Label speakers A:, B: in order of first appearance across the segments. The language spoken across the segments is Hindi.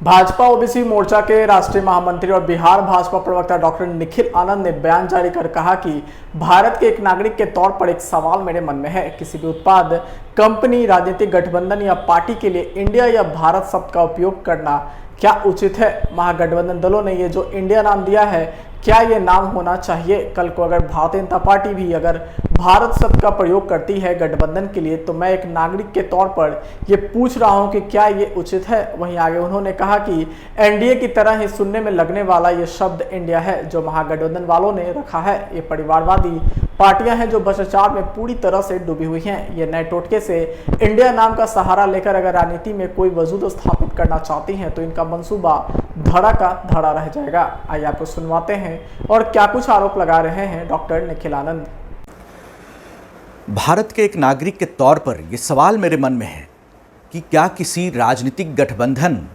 A: भाजपा ओबीसी मोर्चा के राष्ट्रीय महामंत्री और बिहार भाजपा प्रवक्ता डॉक्टर निखिल आनंद ने बयान जारी कर कहा कि भारत के एक नागरिक के तौर पर एक सवाल मेरे मन में है। किसी भी उत्पाद, कंपनी, राजनीतिक गठबंधन या पार्टी के लिए इंडिया या भारत शब्द का उपयोग करना क्या उचित है? महागठबंधन दलों ने ये जो इंडिया नाम दिया है, क्या ये नाम होना चाहिए? कल को अगर भारतीय जनता पार्टी भी अगर भारत शब्द का प्रयोग करती है गठबंधन के लिए, तो मैं एक नागरिक के तौर पर ये पूछ रहा हूं कि क्या ये उचित है? वहीं आगे उन्होंने कहा कि एनडीए की तरह ही सुनने में लगने वाला ये शब्द इंडिया है जो महागठबंधन वालों ने रखा है। ये परिवारवादी पार्टियां हैं जो भ्रष्टाचार में पूरी तरह से डूबी हुई हैं। ये नए टोटके से इंडिया नाम का सहारा लेकर अगर राजनीति में कोई वजूद स्थापित करना चाहती हैं तो इनका मंसूबा धड़ा का धड़ा रह जाएगा। आइए आपको सुनवाते हैं और क्या कुछ आरोप लगा रहे हैं डॉक्टर निखिल आनंद।
B: भारत के एक नागरिक के तौर पर यह सवाल मेरे मन में है कि क्या किसी राजनीतिक गठबंधन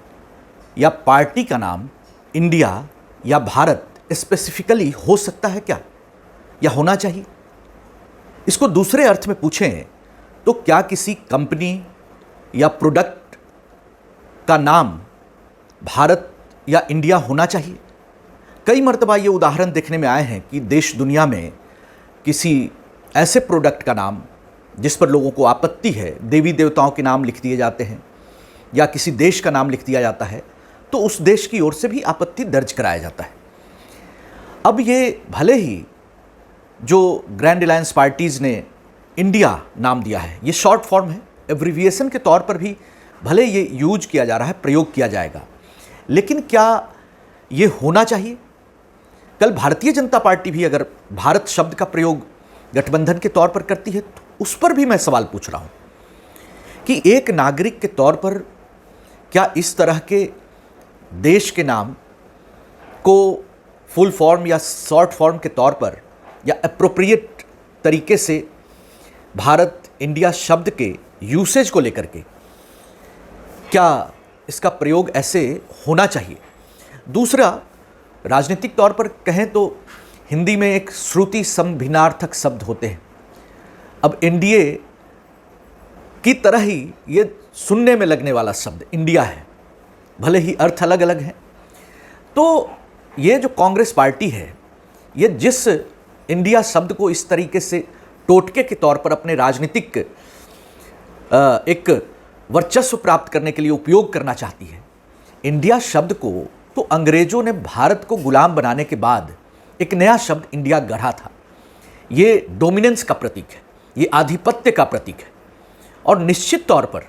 B: या पार्टी का नाम इंडिया या भारत स्पेसिफिकली हो सकता है क्या, या होना चाहिए? इसको दूसरे अर्थ में पूछें तो क्या किसी कंपनी या प्रोडक्ट का नाम भारत या इंडिया होना चाहिए? कई मर्तबा ये उदाहरण देखने में आए हैं कि देश दुनिया में किसी ऐसे प्रोडक्ट का नाम जिस पर लोगों को आपत्ति है, देवी देवताओं के नाम लिख दिए जाते हैं या किसी देश का नाम लिख दिया जाता है तो उस देश की ओर से भी आपत्ति दर्ज कराया जाता है। अब ये भले ही जो ग्रैंड अलायंस पार्टीज़ ने इंडिया नाम दिया है, ये शॉर्ट फॉर्म है, एब्रिविएशन के तौर पर भी भले ये यूज किया जा रहा है, प्रयोग किया जाएगा, लेकिन क्या ये होना चाहिए? कल भारतीय जनता पार्टी भी अगर भारत शब्द का प्रयोग गठबंधन के तौर पर करती है तो उस पर भी मैं सवाल पूछ रहा हूं कि एक नागरिक के तौर पर क्या इस तरह के देश के नाम को फुल फॉर्म या शॉर्ट फॉर्म के तौर पर या एप्रोप्रिएट तरीके से भारत इंडिया शब्द के यूसेज को लेकर के क्या इसका प्रयोग ऐसे होना चाहिए? दूसरा, राजनीतिक तौर पर कहें तो हिंदी में एक श्रुति समभिन्नार्थक शब्द होते हैं। अब एनडीए की तरह ही ये सुनने में लगने वाला शब्द इंडिया है, भले ही अर्थ अलग अलग हैं। तो ये जो कांग्रेस पार्टी है, ये जिस इंडिया शब्द को इस तरीके से टोटके के तौर पर अपने राजनीतिक एक वर्चस्व प्राप्त करने के लिए उपयोग करना चाहती है, इंडिया शब्द को तो अंग्रेजों ने भारत को गुलाम बनाने के बाद एक नया शब्द इंडिया गढ़ा था। ये डोमिनेंस का प्रतीक है, ये आधिपत्य का प्रतीक है और निश्चित तौर पर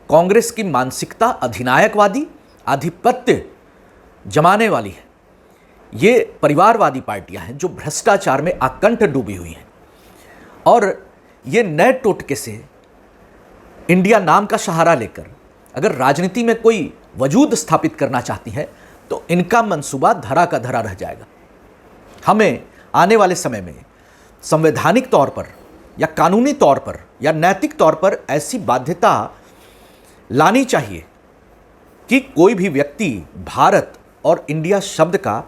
B: कांग्रेस की मानसिकता अधिनायकवादी, आधिपत्य जमाने वाली है। ये परिवारवादी पार्टियां हैं जो भ्रष्टाचार में आकंठ डूबी हुई हैं और ये नए टोटके से इंडिया नाम का सहारा लेकर अगर राजनीति में कोई वजूद स्थापित करना चाहती है तो इनका मंसूबा धरा का धरा रह जाएगा। हमें आने वाले समय में संवैधानिक तौर पर या कानूनी तौर पर या नैतिक तौर पर ऐसी बाध्यता लानी चाहिए कि कोई भी व्यक्ति भारत और इंडिया शब्द का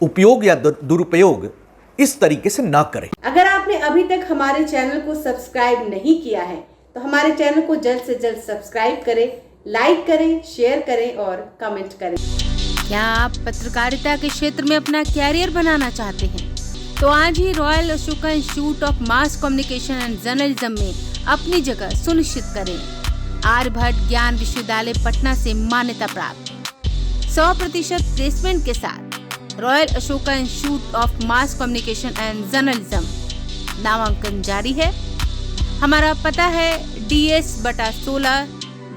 B: उपयोग या दुरुपयोग इस तरीके से ना करे।
C: अगर आपने अभी तक हमारे चैनल को सब्सक्राइब नहीं किया है तो हमारे चैनल को जल्द से जल्द सब्सक्राइब करें, लाइक करें, शेयर करें और कमेंट करें।
D: क्या आप पत्रकारिता के क्षेत्र में अपना कैरियर बनाना चाहते हैं? तो आज ही royal Ashoka institute of mass communication and journalism में अपनी जगह सुनिश्चित करें। आर्यभट्ट ज्ञान विश्वविद्यालय पटना से मान्यता प्राप्त 100% प्लेसमेंट के साथ royal Ashoka institute of mass communication and journalism नामांकन जारी है। हमारा पता है DS/16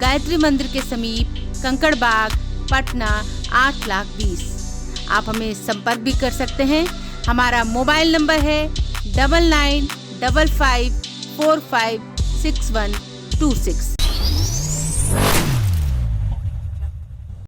D: गायत्री मंदिर के समीप, कंकड़ बाग, पटना 8,20,000। आप हमें संपर्क भी कर सकते हैं। हमारा मोबाइल नंबर है 9955456126।